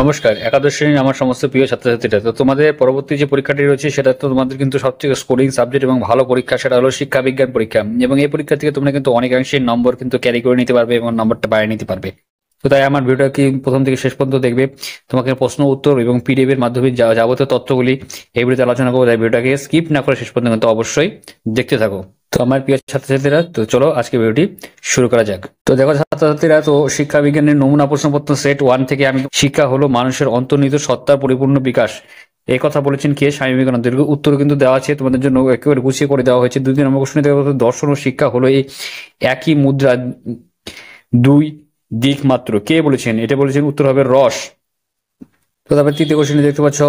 নমস্কার, একাদশ শ্রেণীর আমার সমস্ত প্রিয় ছাত্রছাত্রীরা। তো তোমাদের পরবর্তী যে পরীক্ষাটি রয়েছে সেটা তো তোমাদের কিন্তু সবথেকে স্কোরিং সাবজেক্ট এবং ভালো পরীক্ষা, সেটা হলো শিক্ষা বিজ্ঞান পরীক্ষা। এবং এই পরীক্ষা থেকে তোমরা কিন্তু অনেকাংশে নম্বর কিন্তু ক্যারি করে নিতে পারবে এবং নম্বরটা বাড়িয়ে নিতে পারবে। তো তাই আমার ভিডিওটা কি প্রথম থেকে শেষ পর্যন্ত দেখবে। তোমাকে প্রশ্ন উত্তর এবং পিডিএফ এর মাধ্যমে যাবতীয় তথ্যগুলি এই ভিডিওতে আলোচনা করবো, তাই ভিডিওটাকে স্কিপ না করে শেষ পর্যন্ত কিন্তু অবশ্যই দেখতে থাকো। তো আমার প্রিয় ছাত্রছাত্রীরা, তো চলো আজকে ভিডিওটি শুরু করা যাক। তো দেখো ছাত্রছাত্রীরা, তো শিক্ষা বিজ্ঞানের নমুনা প্রশ্নপত্র সেট 1 থেকে আমি শিক্ষা হলো মানুষের অন্তর্নিহিত সত্তার পরিপূর্ণ বিকাশ, এই কথা বলেছেন কে? স্বামী বিবেকানন্দ। উত্তর কিন্তু দেওয়া আছে তোমাদের জন্য, একেবারে গুছিয়ে করে দেওয়া হয়েছে। 2 নম্বর প্রশ্নে দেওয়া হচ্ছে দর্শন ও শিক্ষা হলো এই একই মুদ্রা দুই দিক মাত্র, কে বলেছেন? এটা বলেছেন, উত্তর হবে রস। তো তারপরে 3য় কোশ্চেনে দেখতে পাচ্ছ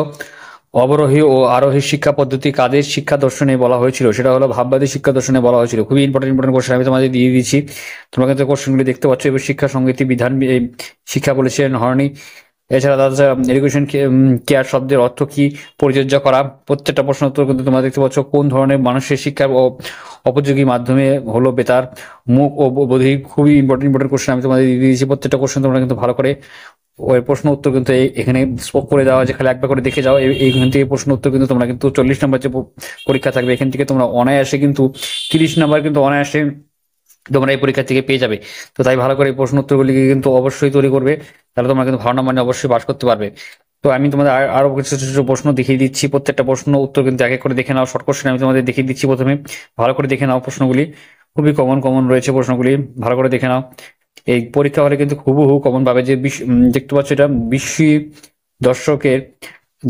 অবরোহী ও আরোহী শিক্ষা পদ্ধতি কাদের শিক্ষা দর্শনে বলা হয়েছিল? সেটা হলো ভাববাদী শিক্ষা দর্শনে বলা হয়েছিল। খুবই ইম্পর্টেন্ট কোশ্চেন, আমি তোমাদের দিয়ে দিচ্ছি। তোমরা কিন্তু কোশ্চেনগুলি দেখতে পাচ্ছ। এবার শিক্ষা সংগীতি বিধান শিক্ষা বলেছিলেন হর্নি। এছাড়া দাদা এডুকেশন কেয়ার শব্দের অর্থ কি? পরিচর্যা করা। প্রত্যেকটা প্রশ্ন উত্তর কিন্তু তোমরা দেখতে পাচ্ছ। কোন ধরনের মানুষের শিক্ষার অপযোগী মাধ্যমে হলো বেতার, মুখ ও বধির। খুবই ইম্পর্টেন্ট কোশ্চেন, আমি তোমাদের দিয়ে দিয়েছি। প্রত্যেকটা কোশ্চেন তোমরা কিন্তু ভালো করে ওই প্রশ্ন উত্তর কিন্তু এখানে স্পোক করে দেওয়া আছে, খালি একবার করে দেখে যাও। এইখান থেকে প্রশ্ন উত্তর কিন্তু তোমরা কিন্তু 40 নম্বর যে পরীক্ষা থাকবে, এখান থেকে তোমরা অনায়াসে কিন্তু 30 নম্বর কিন্তু অনায়াসে তোমরা এই পরীক্ষা থেকে পেয়ে যাবে। তো তাই ভালো করে এই প্রশ্ন উত্তরগুলিকে কিন্তু অবশ্যই তৈরি করবে, তাহলে তোমরা কিন্তু ভালো নম্বর নিয়ে অবশ্যই পাস করতে পারবে। তো আমি তোমাদের আরো কিছু ছোট প্রশ্ন দেখিয়ে দিচ্ছি। প্রত্যেকটা প্রশ্ন উত্তর কিন্তু এক এক করে দেখে নাও। শর্ট কোশ্চেন আমি তোমাদের দেখিয়ে দিচ্ছি। প্রথমে ভালো করে দেখে নাও প্রশ্নগুলি, খুবই কমন রয়েছে প্রশ্নগুলি, ভালো করে দেখে নাও। এই পরীক্ষা হলে কিন্তু হুবহু কমন পাবে। যে দেখতে পাচ্ছ, এটা বিশ্ব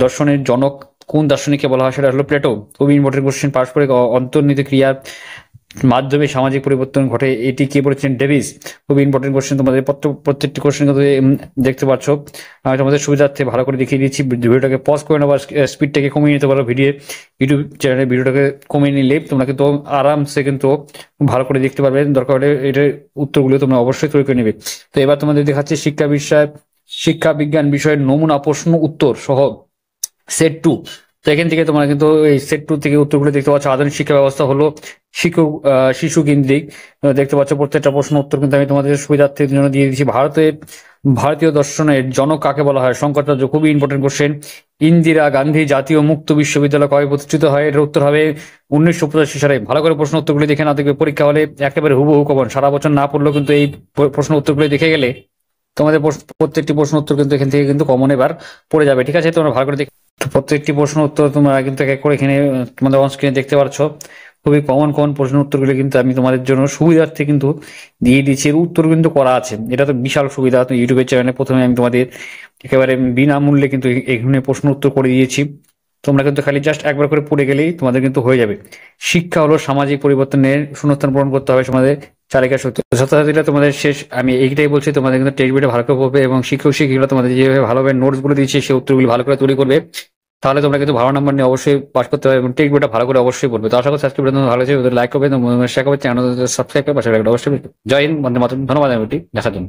দর্শনের জনক কোন দার্শনিককে বলা হয়? সেটা হলো প্লেটো। খুবই ইম্পর্টেন্ট কোশ্চেন। পারস্পরিক অন্তর্নিহিত ক্রিয়ার মাধ্যমে সামাজিক পরিবর্তন ঘটে, এটি কে বলেছেন? ডেভিস। খুবই ইম্পর্টেন্ট কোশ্চেন। তোমাদের প্রত্যেকটি কোশ্চেন কিন্তু দেখতে পাচ্ছ। আমি তোমাদের সুবিধার্থে ভালো করে দেখিয়ে দিচ্ছি। ভিডিওটাকে পজ করে নেওয়া, স্পিডটাকে কমিয়ে নিতে পারো। ইউটিউব চ্যানেলে ভিডিওটাকে কমিয়ে নিলে তোমরা কিন্তু আরামসে কিন্তু ভালো করে দেখতে পারবে। দরকার হলে এটার উত্তরগুলো তোমরা অবশ্যই তৈরি করে নেবে। তো এবার তোমাদের দেখাচ্ছি শিক্ষা বিজ্ঞান বিষয়ের নমুনা প্রশ্ন উত্তর সহ সেট 2। তো এখান থেকে তোমরা কিন্তু এই সেট 2 থেকে উত্তরগুলো দেখতে পাচ্ছ। আধুনিক শিক্ষা ব্যবস্থা হলো শিশু কেন্দ্রিক। দেখতে পাচ্ছ প্রত্যেকটা প্রশ্ন উত্তর কিন্তু আমি তোমাদের সুবিধার্থের জন্য দিয়ে দিচ্ছি। ভারতীয় দর্শনের জনক কাকে বলা হয়? শঙ্করাচার্য। খুবই ইম্পর্টেন্ট কোশ্চেন। ইন্দিরা গান্ধী জাতীয় মুক্ত বিশ্ববিদ্যালয় কবে প্রতিষ্ঠিত হয়? এর উত্তর হবে 1985 সালে। ভালো করে প্রশ্ন উত্তরগুলি দেখে না, দেখবে পরীক্ষা হলে একেবারে হুবহু কমন। সারা বছর না পড়লেও কিন্তু এই প্রশ্ন উত্তরগুলি দেখে গেলে তোমাদের প্রত্যেকটি প্রশ্ন উত্তর কিন্তু এখান থেকে কিন্তু কমন এবার পড়ে যাবে। ঠিক আছে, তোমরা ভালো করে প্রত্যেকটি প্রশ্ন উত্তর তোমরা কিন্তু এক এক করে এখানে তোমাদের অন স্ক্রিনে দেখতে পাচ্ছ। খুবই কমন প্রশ্ন উত্তরগুলো কিন্তু আমি তোমাদের জন্য সুবিধার্থে কিন্তু দিয়ে দিচ্ছি। এর উত্তর কিন্তু করা আছে, এটা তো বিশাল সুবিধা। তো ইউটিউবের চ্যানেলে প্রথমে আমি তোমাদের একেবারে বিনামূল্যে কিন্তু এখানে প্রশ্ন উত্তর করে দিয়েছি। তোমরা কিন্তু খালি জাস্ট একবার করে পড়ে গেলেই তোমাদের কিন্তু হয়ে যাবে। শিক্ষা হলো সামাজিক পরিবর্তনের শূন্যস্থান পূরণ করতে হবে তোমাদের চালিকা শক্তি। ছাত্রছাত্রীরা তোমাদের শেষ আমি এইটাই বলছি, তোমাদের কিন্তু টেক্সট বইটা ভালো করে পড়বে এবং শিক্ষিকা তোমাদের যেভাবে ভালোভাবে নোটস গুলো দিচ্ছে সেই উত্তরগুলি ভালো করে তৈরি করবে, তাহলে তোমরা কিন্তু ভালো নাম্বার নিয়ে অবশ্যই পাস করতে হবে এবং টেক্সট বইটা ভালো করে অবশ্যই পড়বে। তো আশা করছি আজকে ভিডিও ভালো লাগছে। লাইক করবে, শেয়ার করবে, চ্যানেল সাবস্ক্রাইব করে পাশে অবশ্যই। জয় হিন্দ, বন্দে মাতরম। ধন্যবাদ ভিডিওটি দেখার জন্য।